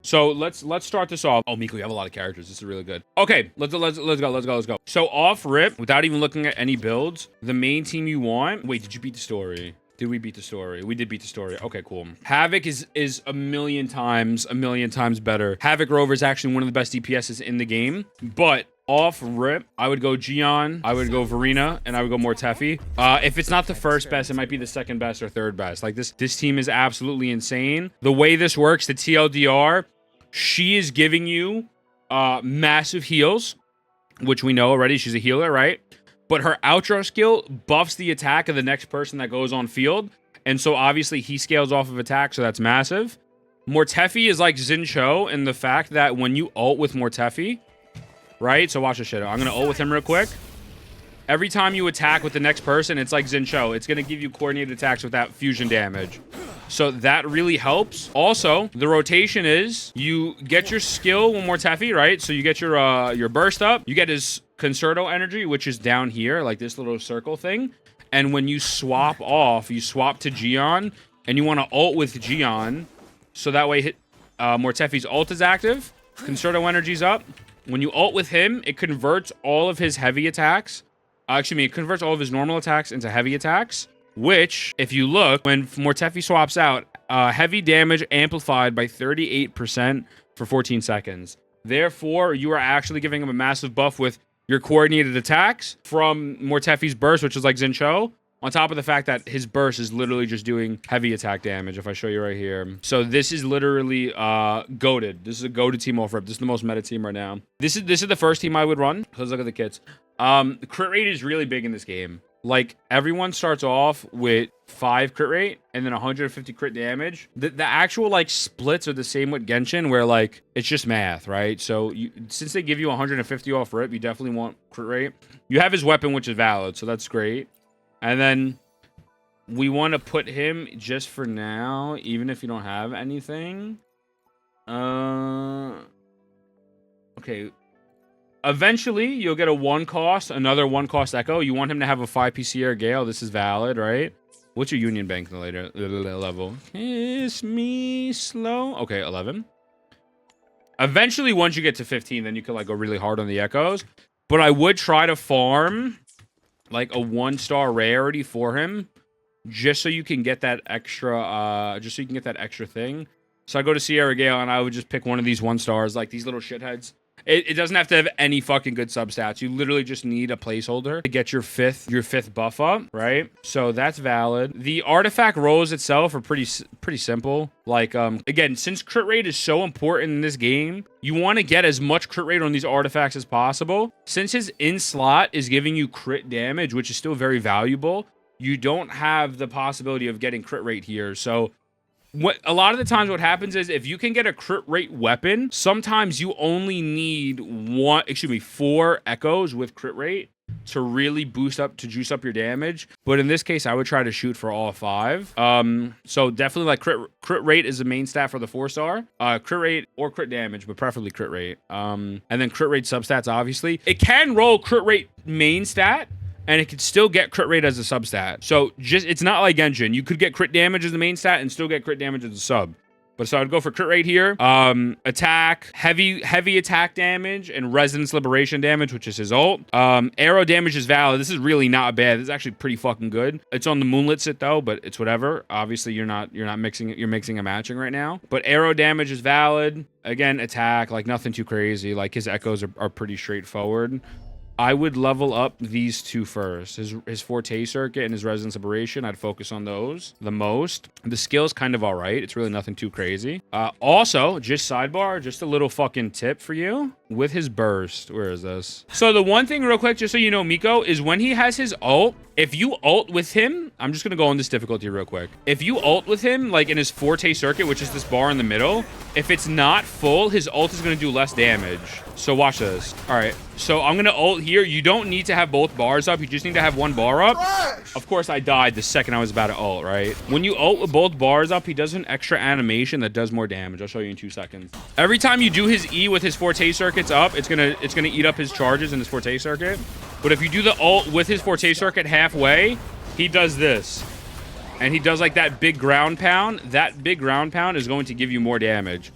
So let's start this off. Oh, Miko, you have a lot of characters. This is really good. Okay, let's go. So off rip, without even looking at any builds, the main team you want. Wait, did you beat the story? Did we beat the story? We did beat the story. Okay, cool. Havoc is a million times better. Havoc Rover is actually one of the best DPSs in the game, but off rip, I would go Gion, I would go Verena, and I would go Mortefi. If it's not the first best, it might be the second best or third best. Like this team is absolutely insane. The way this works, the TLDR, she is giving you massive heals, which we know already. She's a healer, right? But her outro skill buffs the attack of the next person that goes on field. And so obviously he scales off of attack, so that's massive. Mortefi is like Xincho in the fact that when you ult with Mortefi, right? So watch this shit. I'm going to ult with him real quick. Every time you attack with the next person, it's like Xincho. It's going to give you coordinated attacks with that fusion damage. So that really helps. Also, the rotation is you get your skill with Mortefi, right? So you get your burst up. You get his Concerto energy, which is down here, like this little circle thing. And when you swap off, you swap to Gion, and you want to ult with Gion. So that way Mortefi's ult is active. Concerto energy's up. When you ult with him, it converts all of his heavy attacks. It converts all of his normal attacks into heavy attacks, which, if you look, when Mortefi swaps out, heavy damage amplified by 38% for 14 seconds. Therefore, you are actually giving him a massive buff with your coordinated attacks from Mortefi's burst, which is like Xincho, on top of the fact that his burst is literally just doing heavy attack damage, if I show you right here. So this is literally goated. This is a goated team off rip. This is the most meta team right now. This is the first team I would run. Let's look at the kits. The crit rate is really big in this game. Like, everyone starts off with 5 crit rate and then 150 crit damage. The actual, like, splits are the same with Genshin, where, like, it's just math, right? So, since they give you 150 off rip, you definitely want crit rate. You have his weapon, which is valid, so that's great. And then we want to put him just for now, even if you don't have anything. Okay. Eventually, you'll get a 1 cost, another 1 cost Echo. You want him to have a 5 PCR Gale. This is valid, right? What's your Union Bank in the later level? Kiss me slow. Okay, 11. Eventually, once you get to 15, then you can like go really hard on the Echoes. But I would try to farm like a 1-star rarity for him, just so you can get that extra, thing. So I go to Sierra Gale and I would just pick one of these 1-stars, like these little shitheads. It doesn't have to have any fucking good substats. You literally just need a placeholder to get your fifth buff up, right? So that's valid. The artifact rolls itself are pretty simple. Like, again, since crit rate is so important in this game, you want to get as much crit rate on these artifacts as possible. Since his in-slot is giving you crit damage, which is still very valuable, you don't have the possibility of getting crit rate here. So a lot of the times what happens is if you can get a crit rate weapon, sometimes you only need 4 echoes with crit rate to really to juice up your damage. But in this case, I would try to shoot for all 5. So definitely like crit rate is the main stat for the 4-star. Crit rate or crit damage, but preferably crit rate. And then crit rate substats, obviously. It can roll crit rate main stat, and it could still get crit rate as a substat. So it's not like Genshin. You could get crit damage as the main stat and still get crit damage as a sub. But so I'd go for crit rate here. Attack, heavy attack damage, and resonance liberation damage, which is his ult. Arrow damage is valid. This is really not bad. This is actually pretty fucking good. It's on the Moonlit sit though, but it's whatever. Obviously, you're not mixing it. You're mixing and matching right now. But arrow damage is valid. Again, attack, like nothing too crazy. Like his echoes are pretty straightforward. I would level up these 2 first. His Forte Circuit and his Resonance Liberation, I'd focus on those the most. The skill's kind of all right. It's really nothing too crazy. Also, just sidebar, just a little fucking tip for you. With his burst, where is this? So the one thing real quick, just so you know, Miko, is when he has his ult, if you ult with him, I'm just going to go on this difficulty real quick. If you ult with him, like in his Forte Circuit, which is this bar in the middle, if it's not full, his ult is going to do less damage. So watch this. All right. So I'm going to ult here. You don't need to have both bars up. You just need to have 1 bar up. Of course, I died the second I was about to ult, right? When you ult with both bars up, he does an extra animation that does more damage. I'll show you in 2 seconds. Every time you do his E with his Forte Circuits up, it's gonna eat up his charges in his Forte Circuit. But if you do the ult with his Forte Circuit halfway, he does this. And he does like that big ground pound. That big ground pound is going to give you more damage.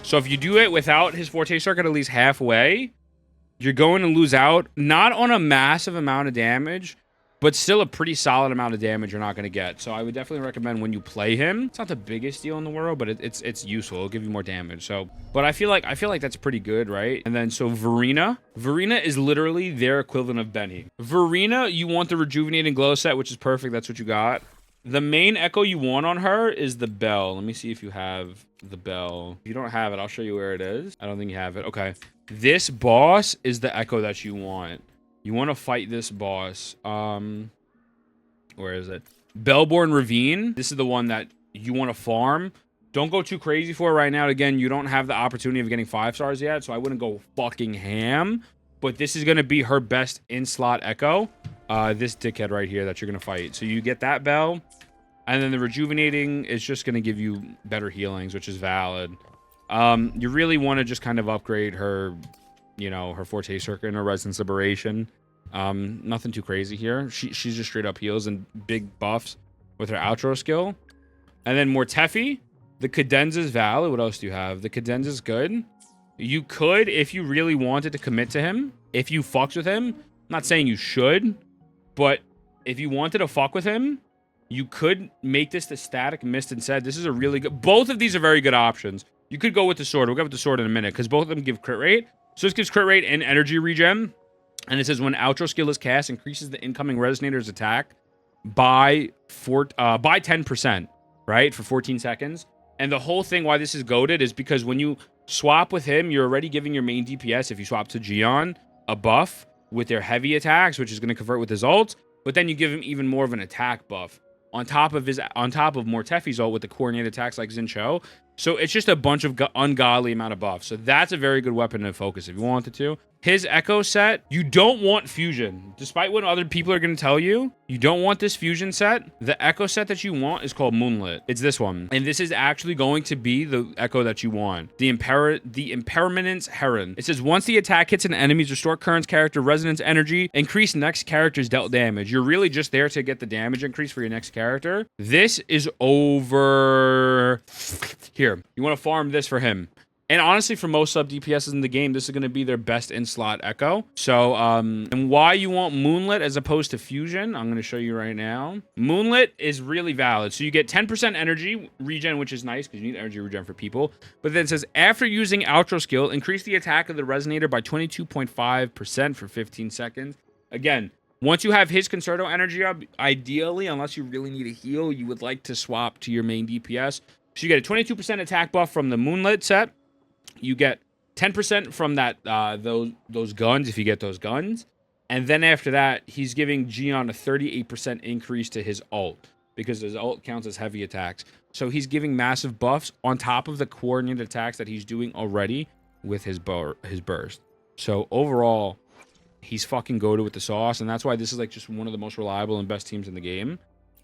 So if you do it without his Forte Circuit at least halfway, you're going to lose out, not on a massive amount of damage, but still a pretty solid amount of damage you're not going to get. So I would definitely recommend when you play him. It's not the biggest deal in the world, but it's useful. It'll give you more damage. So, but I feel like that's pretty good, right? And then so Verena is literally their equivalent of Benny. Verena, you want the Rejuvenating Glow set, which is perfect. That's what you got. The main echo you want on her is the bell. Let me see if you have the bell. If you don't have it, I'll show you where it is. I don't think you have it. Okay. This boss is the echo that you want. You want to fight this boss. Where is it? Bellborn Ravine. This is the one that you want to farm. Don't go too crazy for it right now. Again, you don't have the opportunity of getting 5 stars yet, so I wouldn't go fucking ham. But this is going to be her best in-slot echo. This dickhead right here that you're going to fight. So you get that bell. And then the Rejuvenating is just going to give you better healings, which is valid. You really want to just kind of upgrade her, you know, her Forte Circuit and her Resonance Liberation. Nothing too crazy here. She's just straight up heals and big buffs with her outro skill. And then Mortefi, the Cadenza's valid. What else do you have? The Cadenza's good. You could, if you really wanted to commit to him, if you fucks with him, I'm not saying you should, but if you wanted to fuck with him, you could make this the Static Mist instead. This is a really good... Both of these are very good options. You could go with the sword. We'll go with the sword in a minute because both of them give crit rate. So this gives crit rate and energy regen. And it says when outro skill is cast, increases the incoming Resonator's attack by 10%, right? For 14 seconds. And the whole thing why this is goated is because when you swap with him, you're already giving your main DPS, if you swap to Gion, a buff with their heavy attacks, which is going to convert with his ult. But then you give him even more of an attack buff on top of Mortefi's ult with the coordinated attacks like Zincho. So it's just a bunch of ungodly amount of buffs. So that's a very good weapon to focus if you wanted to. His Echo set, you don't want Fusion. Despite what other people are going to tell you, you don't want this Fusion set. The Echo set that you want is called Moonlit. It's this one. And this is actually going to be the Echo that you want. The Impermanence Heron. It says, once the attack hits an enemy's restore current character resonance energy, increase next character's dealt damage. You're really just there to get the damage increase for your next character. This is over... Here, you want to farm this for him. And honestly, for most sub DPSs in the game, this is going to be their best in-slot Echo. So, and why you want Moonlit as opposed to Fusion, I'm going to show you right now. Moonlit is really valid. So you get 10% energy regen, which is nice because you need energy regen for people. But then it says, after using outro skill, increase the attack of the Resonator by 22.5% for 15 seconds. Again, once you have his Concerto energy up, ideally, unless you really need a heal, you would like to swap to your main DPS. So you get a 22% attack buff from the Moonlit set. You get 10% from that those guns if you get those guns. And then after that, he's giving Gion a 38% increase to his ult because his ult counts as heavy attacks. So he's giving massive buffs on top of the coordinated attacks that he's doing already with his burst. So overall, he's fucking goated with the sauce, and that's why this is like just one of the most reliable and best teams in the game.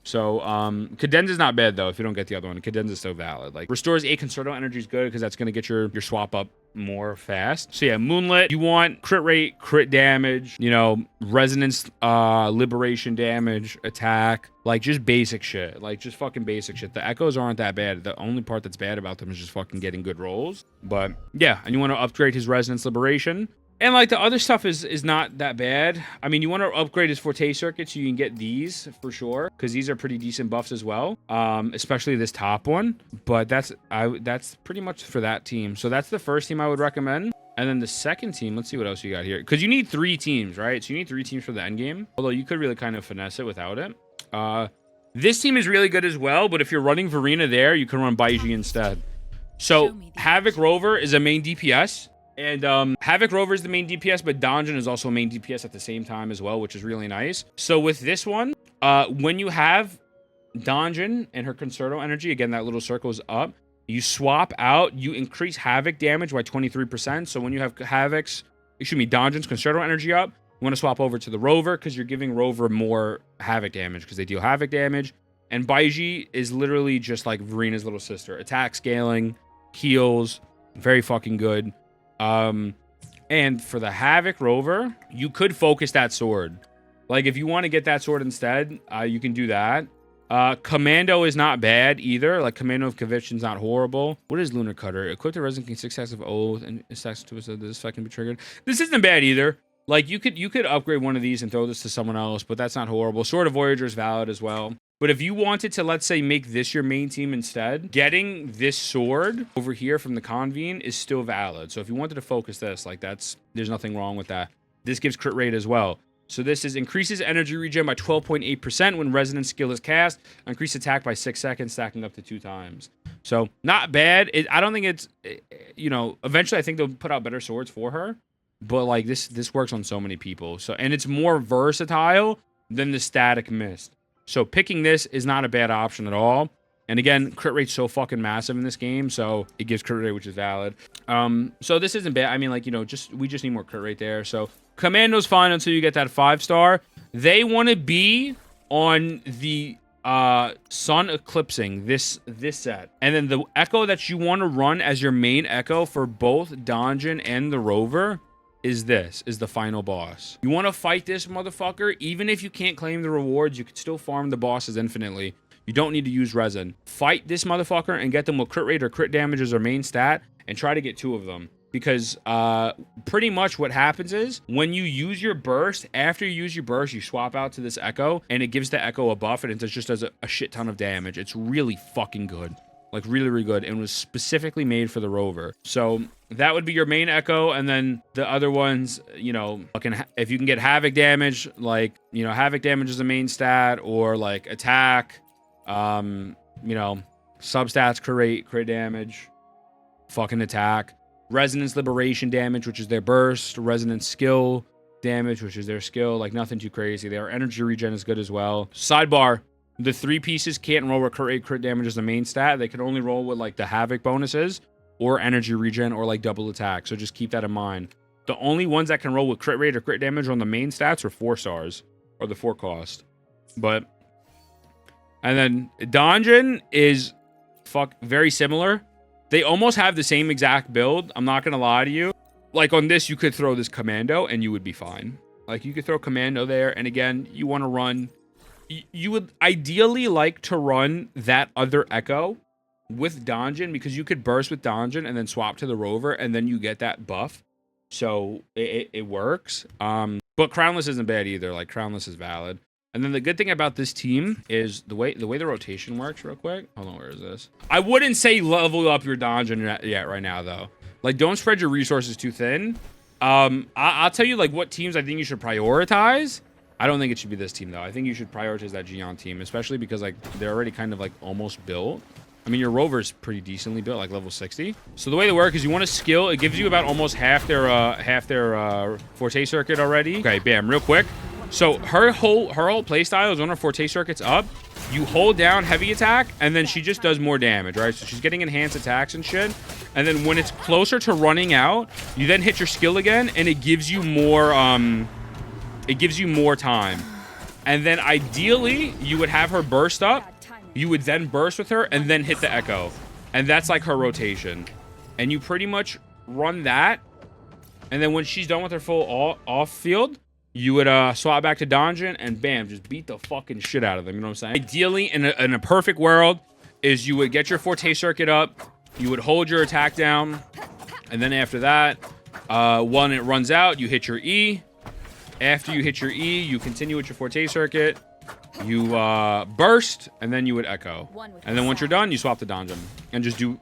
So, Cadenza's not bad, though, if you don't get the other one. Cadenza's so valid. Like, restores 8 Concerto energy is good because that's going to get your swap up more fast. So, yeah, Moonlit, you want crit rate, crit damage, you know, resonance, liberation damage, attack, like, just basic shit. Like, just fucking basic shit. The Echoes aren't that bad. The only part that's bad about them is just fucking getting good rolls. But, yeah, and you want to upgrade his resonance liberation. And, like, the other stuff is not that bad. I mean, you want to upgrade his Forte Circuit so you can get these for sure, because these are pretty decent buffs as well, especially this top one. But that's pretty much for that team. So that's the first team I would recommend. And then the second team, let's see what else you got here. Because you need 3 teams, right? So you need 3 teams for the end game. Although you could really kind of finesse it without it. This team is really good as well, but if you're running Verena there, you can run Baiji instead. So Havoc Rover is a main DPS. And Havoc Rover is the main DPS, but Donjon is also a main DPS at the same time as well, which is really nice. So with this one, when you have Donjon and her Concerto energy, again, that little circle is up, you swap out, you increase Havoc damage by 23%. So when you have Donjon's Concerto energy up, you want to swap over to the Rover because you're giving Rover more Havoc damage because they deal Havoc damage. And Baiji is literally just like Verena's little sister. Attack scaling, heals, very fucking good. And for the Havoc Rover, you could focus that sword. Like, if you want to get that sword instead, you can do that. Commando is not bad either. Like Commando of Conviction's not horrible. What is Lunar Cutter? Equip the Resident King 6 stacks of Oath and stacks to us. This effect can be triggered. This isn't bad either. Like you could upgrade one of these and throw this to someone else, but that's not horrible. Sword of Voyager is valid as well. But if you wanted to, let's say, make this your main team instead, getting this sword over here from the Convene is still valid. So if you wanted to focus this, like there's nothing wrong with that. This gives crit rate as well. So this is increases energy regen by 12.8% when Resonance skill is cast. Increase attack by 6 seconds, stacking up to 2 times. So not bad. I don't think it's, you know, eventually I think they'll put out better swords for her. But like this works on so many people. So, and it's more versatile than the Static Mist. So picking this is not a bad option at all. And again, crit rate's so fucking massive in this game, so it gives crit rate, which is valid. So this isn't bad. I mean, like, you know, we just need more crit rate there. So Commando's fine until you get that 5-star. They want to be on the Sun Eclipsing, this set. And then the Echo that you want to run as your main Echo for both Donjin and the Rover is the final boss. You want to fight this motherfucker, even if you can't claim the rewards, you can still farm the bosses infinitely. You don't need to use resin. Fight this motherfucker and get them with crit rate or crit damage as their main stat, and try to get 2 of them. Because pretty much what happens is, when you use your burst, after you use your burst, you swap out to this Echo, and it gives the Echo a buff, and it just does a shit ton of damage. It's really fucking good. Like, really, really good, and was specifically made for the Rover. So that would be your main Echo, and then the other ones, you know, if you can get Havoc damage, like, you know, Havoc damage is the main stat, or like attack, you know, substats, crit damage, fucking attack, Resonance Liberation damage, which is their burst, Resonance skill damage, which is their skill, like nothing too crazy. Their energy regen is good as well. Sidebar, the 3 pieces can't roll with crit rate, crit damage as the main stat. They can only roll with like the Havoc bonuses or energy regen or like double attack. So just keep that in mind. The only ones that can roll with crit rate or crit damage on the main stats are 4 stars or the 4 cost. But, and then Donjin is very similar. They almost have the same exact build. I'm not going to lie to you. Like on this, you could throw this Commando and you would be fine. Like you could throw Commando there. And again, you want to run, you would ideally like to run that other Echo with Donjin, because you could burst with Donjin and then swap to the Rover and then you get that buff. So it works. But Crownless isn't bad either. Like Crownless is valid. And then the good thing about this team is the way the rotation works real quick. Hold on, where is this? I wouldn't say level up your Donjin yet right now, though. Like, don't spread your resources too thin. I'll tell you, like, what teams I think you should prioritize. I don't think it should be this team, though. I think you should prioritize that Gion team, especially because, like, they're already kind of, like, almost built. I mean, your Rover's pretty decently built, like level 60. So the way they work is you want to skill. It gives you about almost half their Forte circuit already. Okay, bam, real quick. So her whole playstyle is when her Forte circuit's up, you hold down heavy attack, and then she just does more damage, right? So she's getting enhanced attacks and shit. And then when it's closer to running out, you then hit your skill again, and it gives you more time. And then ideally, you would have her burst up. You would then burst with her and then hit the Echo. And that's like her rotation. And you pretty much run that. And then when she's done with her full off field, you would swap back to Donjin and bam, just beat the fucking shit out of them. You know what I'm saying? Ideally, in a perfect world, is you would get your Forte circuit up. You would hold your attack down. And then after that, when it runs out, you hit your E. After you hit your E, you continue with your Forte circuit. You burst, and then you would Echo. And then once you're done, you swap to Donjin. And just do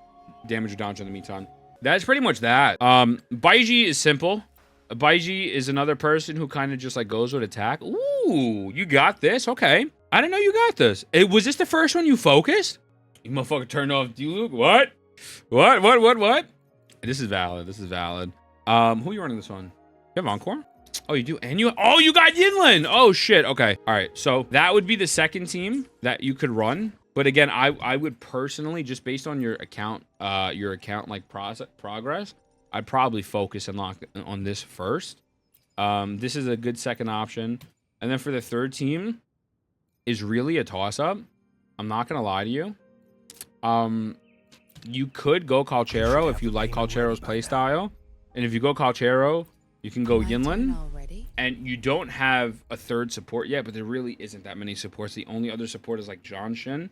damage to Donjin in the meantime. That's pretty much that. Baiji is simple. Baiji is another person who kind of just like goes with attack. Ooh, you got this? Okay. I didn't know you got this. Was this the first one you focused? You motherfucker turned off Luke. What? What? This is valid. This is valid. Who are you running this one? You have Encore? Oh, you do? And you got Yinlin. Oh, shit. Okay. All right. So that would be the second team that you could run. But again, I would personally, just based on your account like progress, I'd probably focus and lock on this first. This is a good second option. And then for the third team is really a toss-up. I'm not going to lie to you. You could go Calchero if you like Calchero's playstyle. And if you go Calchero, you can go Yinlin. And you don't have a third support yet, but there really isn't that many supports. The only other support is like Johnshin,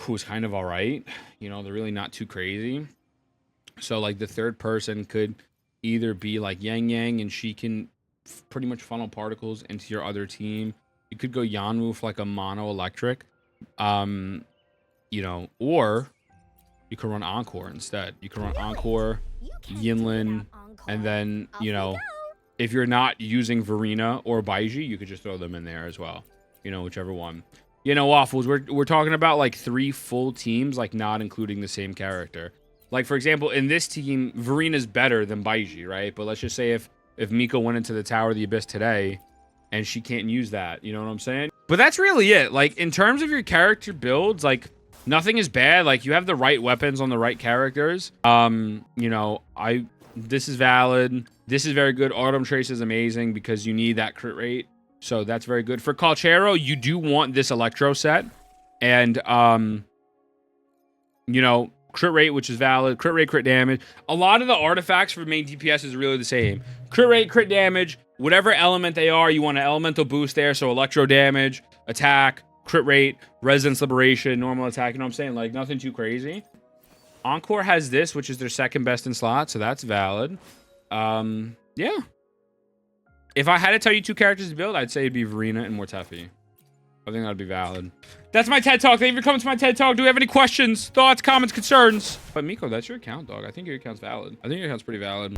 who's kind of all right. You know, they're really not too crazy. So like the third person could either be like Yang Yang, and she can pretty much funnel particles into your other team. You could go Yanwu for like a mono electric, you know, or you could run Encore instead. You can run Encore, Yinlin, and then, you know, if you're not using Verena or Baiji, you could just throw them in there as well. You know, whichever one. You know, Waffles, we're talking about like 3 full teams, like not including the same character. Like, for example, in this team, Verena's better than Baiji, right? But let's just say if Miko went into the Tower of the Abyss today and she can't use that, you know what I'm saying? But that's really it. Like, in terms of your character builds, like, nothing is bad. Like, you have the right weapons on the right characters. You know, this is valid. This is very good. Autumn Trace is amazing because you need that crit rate. So that's very good. For Calchero, you do want this Electro set. And, you know, crit rate, which is valid. Crit rate, crit damage. A lot of the artifacts for main DPS is really the same. Crit rate, crit damage. Whatever element they are, you want an elemental boost there. So electro damage, attack, crit rate, resonance liberation, normal attack. You know what I'm saying? Like, nothing too crazy. Encore has this, which is their second best in slot. So that's valid. Yeah. If I had to tell you 2 characters to build, I'd say it'd be Verena and Mortefi. I think that'd be valid. That's my TED Talk. Thank you for coming to my TED Talk. Do we have any questions, thoughts, comments, concerns? But Miko, that's your account, dog. I think your account's valid. I think your account's pretty valid.